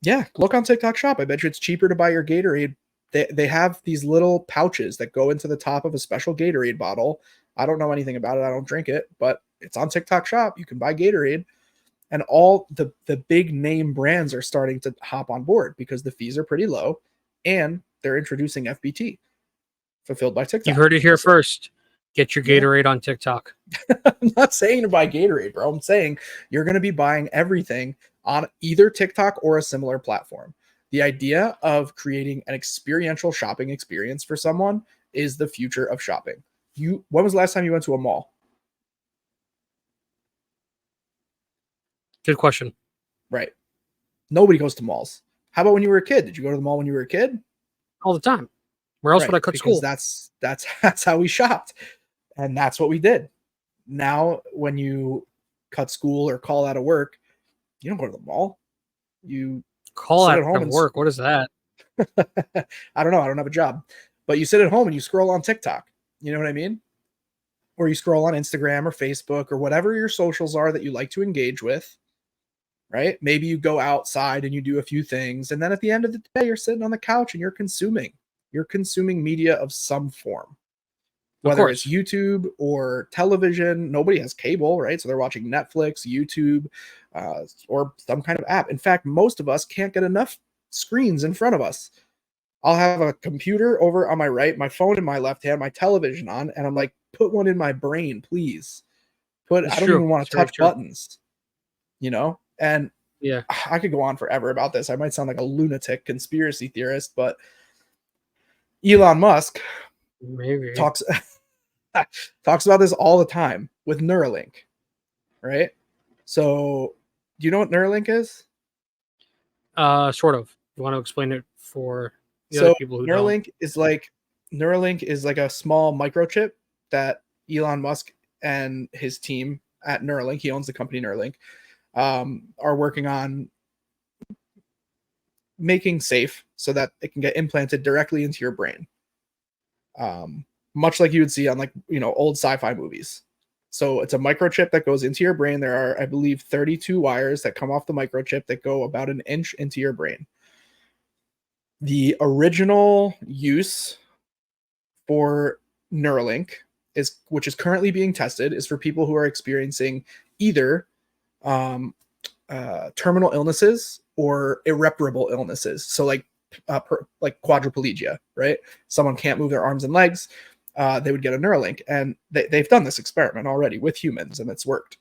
Yeah, look on TikTok Shop. I bet you it's cheaper to buy your Gatorade. They have these little pouches that go into the top of a special Gatorade bottle. I don't know anything about it. I don't drink it, but it's on TikTok Shop. You can buy Gatorade. And all the big name brands are starting to hop on board because the fees are pretty low and they're introducing FBT fulfilled by TikTok. You heard it here first. Get your Gatorade on TikTok. I'm not saying to buy Gatorade, bro. I'm saying you're going to be buying everything on either TikTok or a similar platform. The idea of creating an experiential shopping experience for someone is the future of shopping. When was the last time you went to a mall? Good question. Right. Nobody goes to malls. How about when you were a kid? Did you go to the mall when you were a kid? All the time. Where else Right, would I cut school? That's how we shopped. And that's what we did. Now, when you cut school or call out of work, you don't go to the mall. You Call sit out at home of and work. What is that? I don't know. I don't have a job. But you sit at home and you scroll on TikTok. You know what I mean? Or you scroll on Instagram or Facebook or whatever your socials are that you like to engage with. Right? Maybe you go outside and you do a few things. And then at the end of the day, you're sitting on the couch and you're consuming. You're consuming media of some form. Whether it's YouTube or television, nobody has cable, right? So they're watching Netflix, YouTube, or some kind of app. In fact, most of us can't get enough screens in front of us. I'll have a computer over on my right, my phone in my left hand, my television on, and I'm like, put one in my brain, please. I don't even want to touch buttons, And yeah, I could go on forever about this. I might sound like a lunatic conspiracy theorist, but Elon Musk maybe talks about this all the time with Neuralink, right? So, do you know what Neuralink is? Sort of. You want to explain it for the other people who Neuralink don't? Neuralink is like a small microchip that Elon Musk and his team at Neuralink, he owns the company Neuralink, are working on making safe so that it can get implanted directly into your brain. Much like you would see on old sci-fi movies. So it's a microchip that goes into your brain. There are, I believe, 32 wires that come off the microchip that go about an inch into your brain. The original use for Neuralink which is currently being tested, is for people who are experiencing either terminal illnesses or irreparable illnesses. So like quadriplegia, right? Someone can't move their arms and legs. They would get a Neuralink, and they've done this experiment already with humans, and it's worked.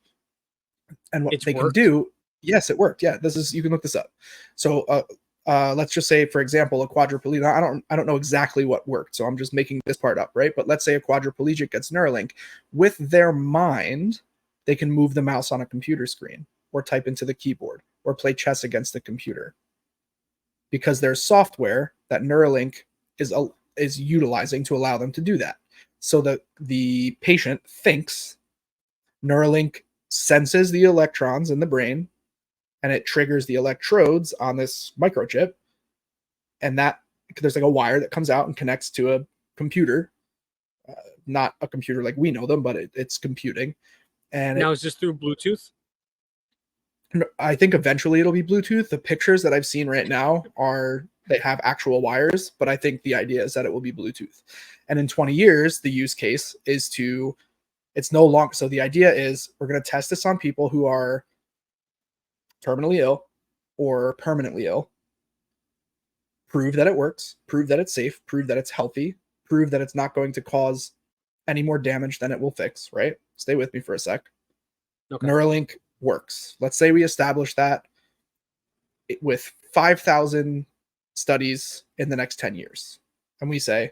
And what they can do, yes, it worked. Yeah, you can look this up. So let's just say, for example, a quadriplegic. I don't know exactly what worked, so I'm just making this part up, right? But let's say a quadriplegic gets Neuralink. With their mind, they can move the mouse on a computer screen, or type into the keyboard, or play chess against the computer, because there's software that Neuralink is utilizing to allow them to do that. So the patient thinks, Neuralink senses the electrons in the brain, and it triggers the electrodes on this microchip, and that there's like a wire that comes out and connects to a computer, not a computer like we know them, but it's computing. And Now, is this through Bluetooth? I think eventually it'll be Bluetooth. The pictures that I've seen right now they have actual wires, but I think the idea is that it will be Bluetooth. And in 20 years, the use case is it's no longer, so the idea is we're going to test this on people who are terminally ill or permanently ill, prove that it works, prove that it's safe, prove that it's healthy, prove that it's not going to cause any more damage than it will fix, right? Stay with me for a sec. Okay. Neuralink works. Let's say we establish that with 5,000 studies in the next 10 years. And we say,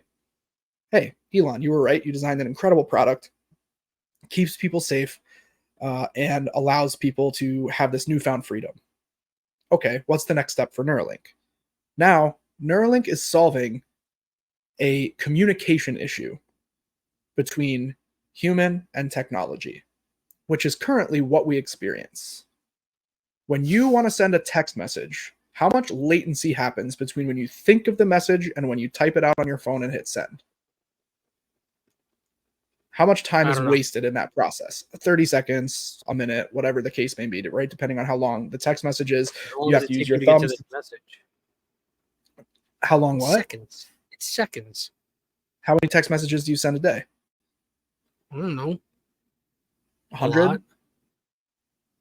hey, Elon, you were right. You designed an incredible product, keeps people safe, and allows people to have this newfound freedom. Okay, what's the next step for Neuralink? Now, Neuralink is solving a communication issue between human and technology, which is currently what we experience. When you want to send a text message, how much latency happens between when you think of the message and when you type it out on your phone and hit send? How much time is wasted in that process? 30 seconds, a minute, whatever the case may be, right? Depending on how long the text message is. You have to use your thumbs. To the message? How long? What? Seconds. It's seconds. How many text messages do you send a day? I don't know. 100?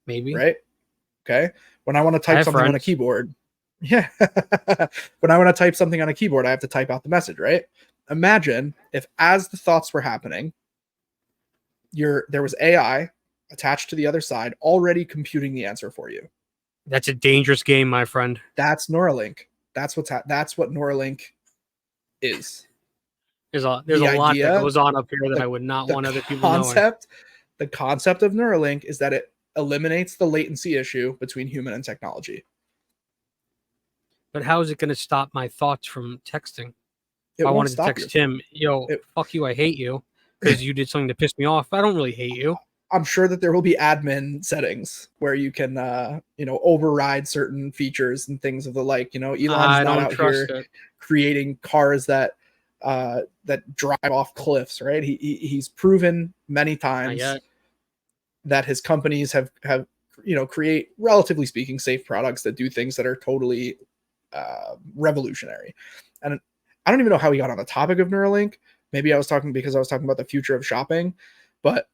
Maybe. Right? Okay. When I want to type something on a keyboard. Yeah. When I want to type something on a keyboard, I have to type out the message, right? Imagine if as the thoughts were happening, there was AI attached to the other side already computing the answer for you. That's a dangerous game, my friend. That's Neuralink. That's what Neuralink is. There's a lot that goes on up here that I would not want other people knowing. The concept of Neuralink is that it eliminates the latency issue between human and technology. But how is it going to stop my thoughts from texting? If I wanted to text Tim, fuck you, I hate you, because you did something to piss me off. I don't really hate you. I'm sure that there will be admin settings where you can, override certain features and things of the like. Elon's not out here creating cars that drive off cliffs, right? He's proven many times that his companies have create, relatively speaking, safe products that do things that are totally revolutionary. And I don't even know how we got on the topic of Neuralink. Maybe I was talking about the future of shopping, but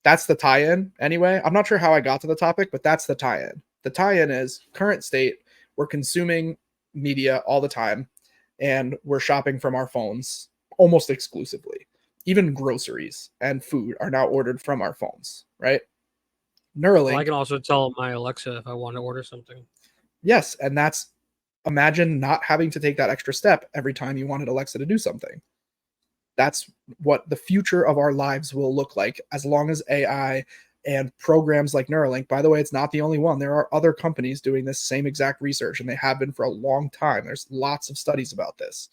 that's the tie-in anyway. I'm not sure how I got to the topic, but that's the tie-in. The tie-in is current state. We're consuming media all the time, and we're shopping from our phones almost exclusively. Even groceries and food are now ordered from our phones, right? Neuralink. Well, I can also tell my Alexa if I want to order something. Yes, and imagine not having to take that extra step every time you wanted Alexa to do something. That's what the future of our lives will look like, as long as AI and programs like Neuralink, by the way, it's not the only one. There are other companies doing this same exact research, and they have been for a long time. There's lots of studies about this,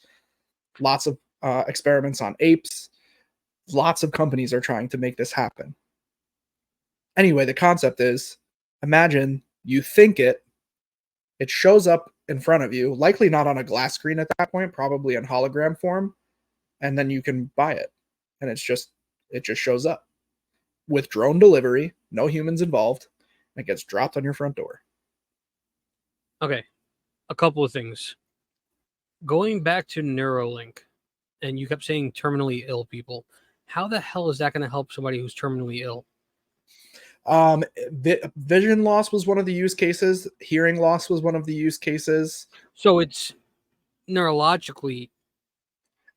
lots of experiments on apes. Lots of companies are trying to make this happen. Anyway, the concept is, imagine you think it shows up in front of you, likely not on a glass screen at that point, probably in hologram form, and then you can buy it. And it just shows up with drone delivery, no humans involved, and it gets dropped on your front door. Okay, a couple of things. Going back to Neuralink, and you kept saying terminally ill people. How the hell is that going to help somebody who's terminally ill? Vision loss was one of the use cases. Hearing loss was one of the use cases. So it's neurologically.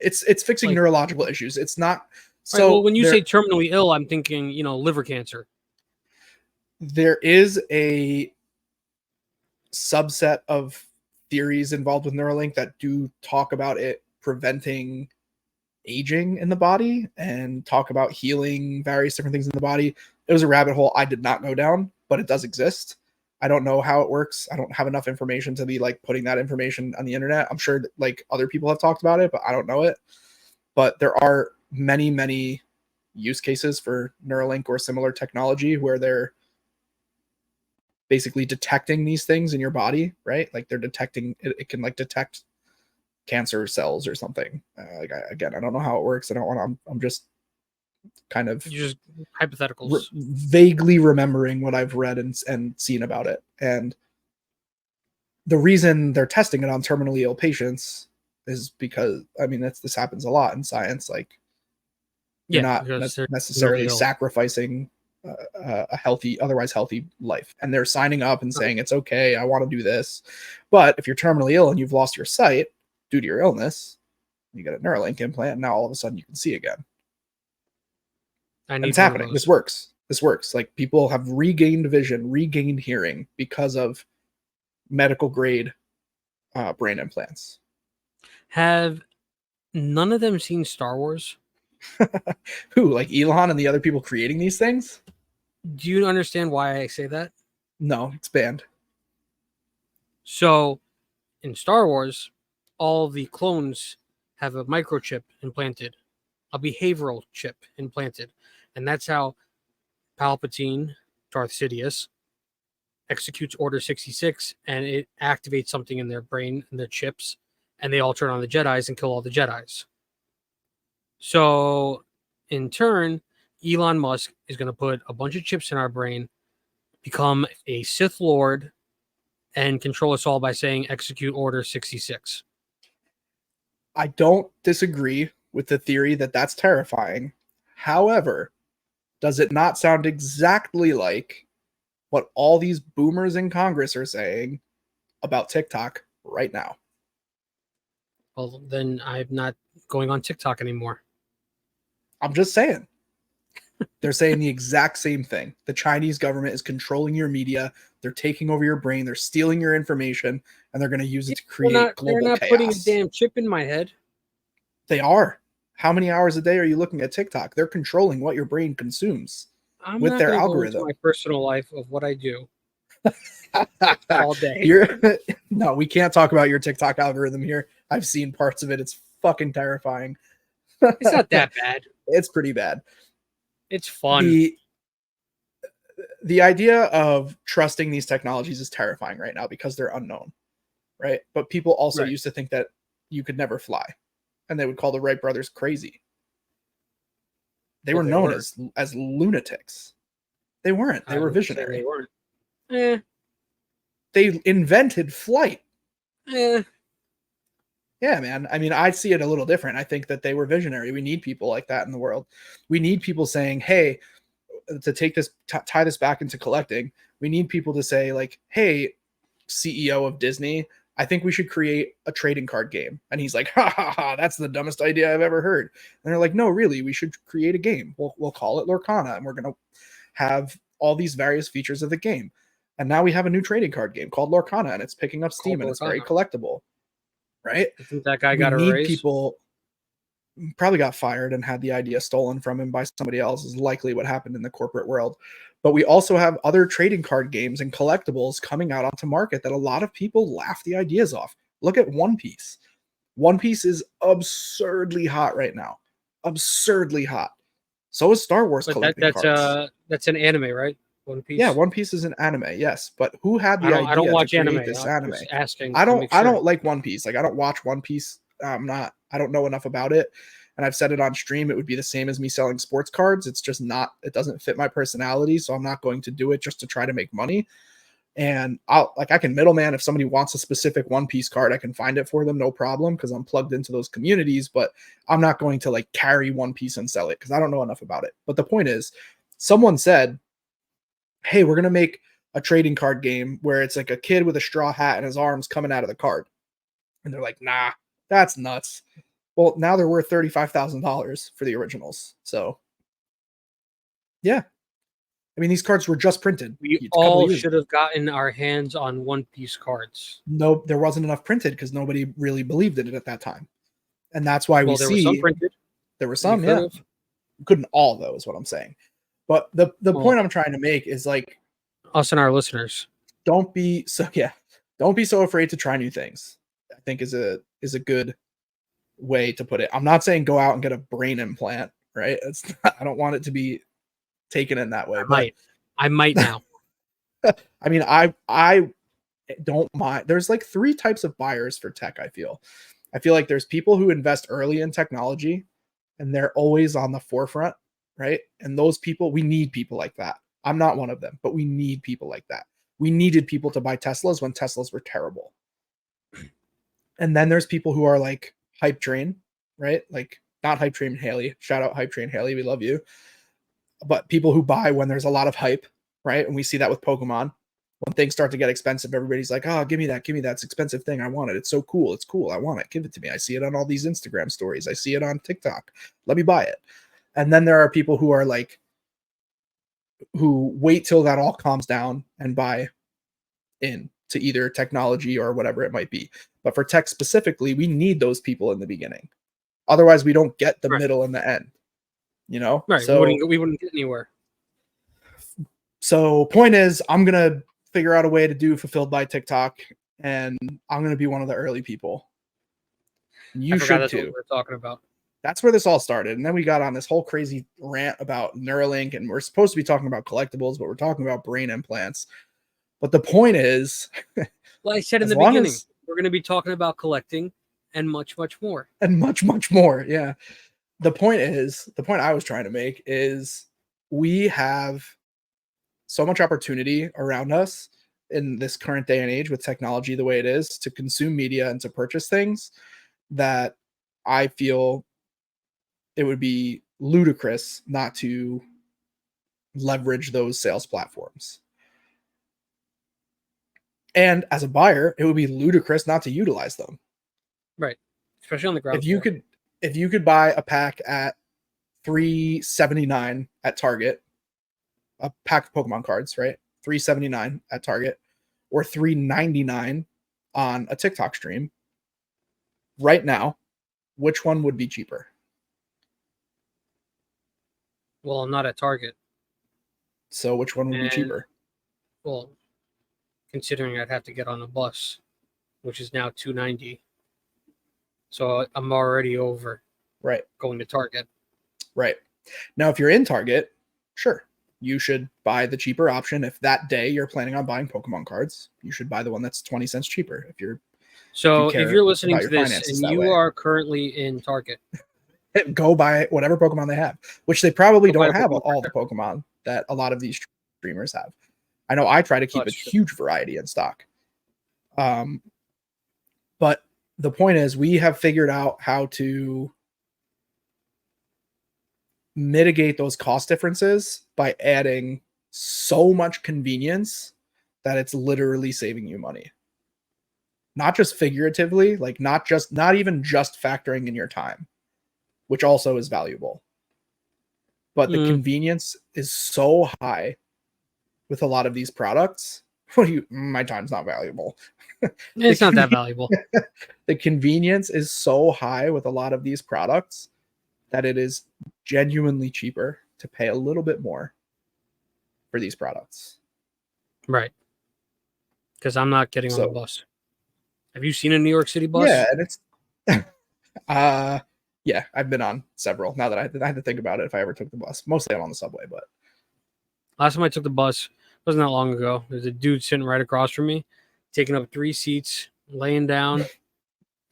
It's fixing neurological issues. It's not. So right, well, when you say terminally ill, I'm thinking, liver cancer. There is a subset of theories involved with Neuralink that do talk about it preventing aging in the body and talk about healing various different things in the body. It was a rabbit hole I did not go down, but it does exist. I don't know how it works. I don't have enough information to be putting that information on the internet. I'm sure that, other people have talked about it, but I don't know it. But there are many, many use cases for Neuralink or similar technology where they're basically detecting these things in your body, right? Like they're detecting it can like detect cancer cells or something. Again, I don't know how it works. I don't want to. I'm just kind of You just hypotheticals. vaguely remembering what I've read and seen about it. And the reason they're testing it on terminally ill patients is because, I mean, this happens a lot in science. Like you're Yeah, not because they're really necessarily ill. sacrificing a healthy, otherwise healthy life. And they're signing up and saying, it's okay, I want to do this. But if you're terminally ill and you've lost your sight due to your illness, you get a Neuralink implant, and now all of a sudden you can see again. I And need it's one of happening. those. This works. Like people have regained vision, regained hearing because of medical grade brain implants. Have none of them seen Star Wars? Who, like Elon and the other people creating these things? Do you understand why I say that? No, it's banned. So, in Star Wars, all the clones have a microchip implanted, a behavioral chip implanted, and that's how Palpatine, Darth Sidious, executes Order 66, and it activates something in their brain and their chips, and they all turn on the Jedis and kill all the Jedis. So, in turn, Elon Musk is going to put a bunch of chips in our brain, become a Sith Lord, and control us all by saying execute Order 66. I don't disagree with the theory that that's terrifying. However, does it not sound exactly like what all these boomers in Congress are saying about TikTok right now? Well, then I'm not going on TikTok anymore. I'm just saying. They're saying the exact same thing. The Chinese government is controlling your media. They're taking over your brain. They're stealing your information, and they're going to use it to create global they're not chaos. putting a damn chip in my head. They are. How many hours a day are you looking at TikTok? They're controlling what your brain consumes I'm with not their going to go into algorithm. my personal life of what I do all day. No, we can't talk about your TikTok algorithm here. I've seen parts of it. It's fucking terrifying. It's not that bad. It's pretty bad. It's fun. The idea of trusting these technologies is terrifying right now because they're unknown, right? But people also used to think that you could never fly, and they would call the Wright brothers crazy. They were known as lunatics. They weren't. They were visionary. They weren't. They invented flight. Eh. Yeah, man. I mean, I see it a little different. I think that they were visionary. We need people like that in the world. We need people saying, hey, to take this, tie this back into collecting, we need people to say, like, hey, CEO of Disney, I think we should create a trading card game. And he's like, ha ha ha, that's the dumbest idea I've ever heard. And they're like, no, really, we should create a game. We'll call it Lorcana, and we're going to have all these various features of the game. And now we have a new trading card game called Lorcana, and it's picking up steam, and it's very collectible. Right? I think that guy got a raise. People probably got fired and had the idea stolen from him by somebody else, is likely what happened in the corporate world. But we also have other trading card games and collectibles coming out onto market that a lot of people laugh the ideas off. Look at One Piece. One Piece is absurdly hot right now. Absurdly hot. So is Star Wars collecting cards. That's an anime, right? One Piece. Yeah, One Piece is an anime, yes. But who had the idea I don't watch to create anime. this I'm anime? just asking. I don't like One Piece. Like, I don't watch One Piece. I don't know enough about it. And I've said it on stream, it would be the same as me selling sports cards. It's just not, it doesn't fit my personality. So I'm not going to do it just to try to make money. And I can middleman. If somebody wants a specific One Piece card, I can find it for them, no problem, because I'm plugged into those communities. But I'm not going to like carry One Piece and sell it because I don't know enough about it. But the point is, someone said, hey, we're going to make a trading card game where it's like a kid with a straw hat and his arms coming out of the card. And they're like, nah, that's nuts. Well, now they're worth $35,000 for the originals. So, yeah. I mean, these cards were just printed. We all should have gotten our hands on One Piece cards. No, there wasn't enough printed because nobody really believed in it at that time. And that's why there were some printed. There were some, yeah. Couldn't all, though, is what I'm saying. But the point I'm trying to make is, like, us and our listeners, don't be so afraid to try new things. I think is a good way to put it. I'm not saying go out and get a brain implant, right? I don't want it to be taken in that way. I might now. I mean, I don't mind. There's like three types of buyers for tech. I feel like there's people who invest early in technology, and they're always on the forefront, right? And those people, we need people like that. I'm not one of them, but we need people like that. We needed people to buy Teslas when Teslas were terrible. And then there's people who are like hype train, right? Like not hype train Haley. Shout out hype train Haley. We love you. But people who buy when there's a lot of hype, right? And we see that with Pokemon. When things start to get expensive, everybody's like, oh, give me that. Give me that. It's expensive thing. I want it. It's so cool. It's cool. I want it. Give it to me. I see it on all these Instagram stories. I see it on TikTok. Let me buy it. And then there are people who are like, who wait till that all calms down and buy in to either technology or whatever it might be. But for tech specifically, we need those people in the beginning. Otherwise, we don't get the Right. middle and the end. You know? Right. So We wouldn't get anywhere. So point is, I'm gonna figure out a way to do fulfilled by TikTok, and I'm gonna be one of the early people. You should that's too. what we were talking about. That's where this all started, and then we got on this whole crazy rant about Neuralink, and we're supposed to be talking about collectibles, but we're talking about brain implants. But the point is, Well, I said in as the long beginning, as- we're going to be talking about collecting and much, much more. and much, much more. Yeah. The point I was trying to make is we have so much opportunity around us in this current day and age with technology the way it is to consume media and to purchase things that I feel it would be ludicrous not to leverage those sales platforms. And as a buyer, it would be ludicrous not to utilize them. Right. Especially on the ground If you could buy a pack at $3.79 at Target, a pack of Pokemon cards, right? $3.79 at Target or $3.99 on a TikTok stream. Right now, which one would be cheaper? Well, not at Target. So which one would be cheaper? Well, considering I'd have to get on a bus, which is now $2.90. So I'm already over Right. going to Target. Right. Now, if you're in Target, sure, you should buy the cheaper option. If that day you're planning on buying Pokemon cards, you should buy the one that's 20 cents cheaper. If you're listening to this and you are currently in Target, go buy whatever Pokemon they have, which they probably don't have Pokemon all the Pokemon that a lot of these streamers have. I know I try to keep a huge variety in stock. But the point is, we have figured out how to mitigate those cost differences by adding so much convenience that it's literally saving you money. Not just figuratively, like not even just factoring in your time, which also is valuable. But the convenience is so high with a lot of these products. My time's not valuable. It's not that valuable. The convenience is so high with a lot of these products that it is genuinely cheaper to pay a little bit more for these products. Right. Because I'm not getting on the bus. Have you seen a New York City bus? Yeah, and it's yeah, I've been on several. Now that I had to think about it if I ever took the bus. Mostly I'm on the subway, but last time I took the bus wasn't that long ago. There's a dude sitting right across from me, taking up 3 seats, laying down,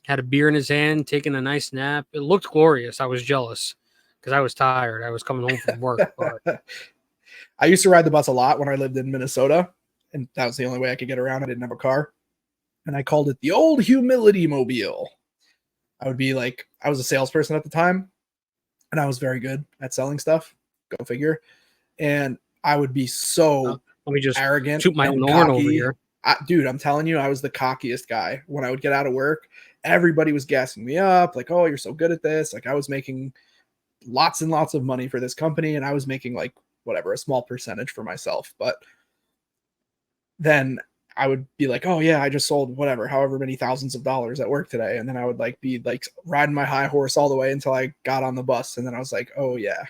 had a beer in his hand, taking a nice nap. It looked glorious. I was jealous because I was tired. I was coming home from work. But I used to ride the bus a lot when I lived in Minnesota, and that was the only way I could get around. I didn't have a car, and I called it the old humility mobile. I would be like, I was a salesperson at the time, and I was very good at selling stuff. Go figure. And I would be so let me just arrogant, toot my own horn over here. Dude, I'm telling you, I was the cockiest guy. When I would get out of work, everybody was gassing me up, like, oh, you're so good at this. Like, I was making lots and lots of money for this company, and I was making like whatever, a small percentage for myself. But then I would be like, oh yeah, I just sold whatever, however many thousands of dollars at work today. And then I would like be like riding my high horse all the way until I got on the bus. And then I was like, oh yeah,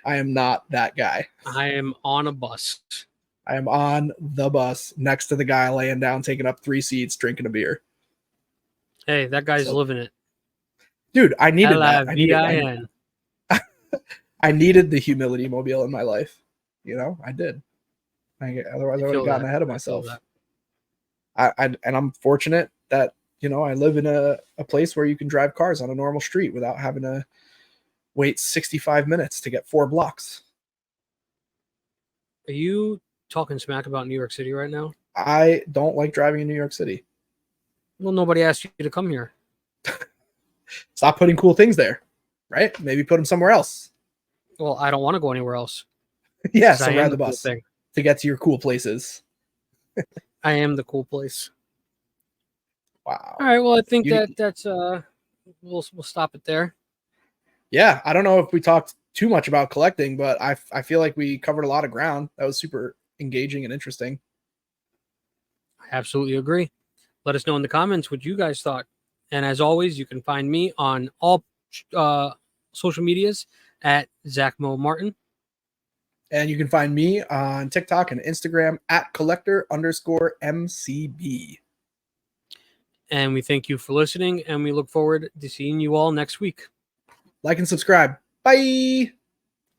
I am not that guy. I am on a bus. I am on the bus next to the guy laying down, taking up 3 seats, drinking a beer. Hey, that guy's living it. Dude, I needed that. I needed the humility mobile in my life. You know, I did. Otherwise, I would have gotten ahead of myself. And I'm fortunate that, you know, I live in a place where you can drive cars on a normal street without having to wait 65 minutes to get 4 blocks. Are you talking smack about New York City right now? I don't like driving in New York City. Well, nobody asked you to come here. Stop putting cool things there, right? Maybe put them somewhere else. Well, I don't want to go anywhere else. Yeah, so ride the bus to get to your cool places. I am the cool place. Wow. All right. Well, I think that's we'll stop it there. Yeah, I don't know if we talked too much about collecting, but I feel like we covered a lot of ground. That was super engaging and interesting. I absolutely agree. Let us know in the comments what you guys thought. And as always, you can find me on all social medias at Zack Mo Martin. And you can find me on TikTok and Instagram at collector_MCB. And we thank you for listening, and we look forward to seeing you all next week. Like and subscribe. Bye.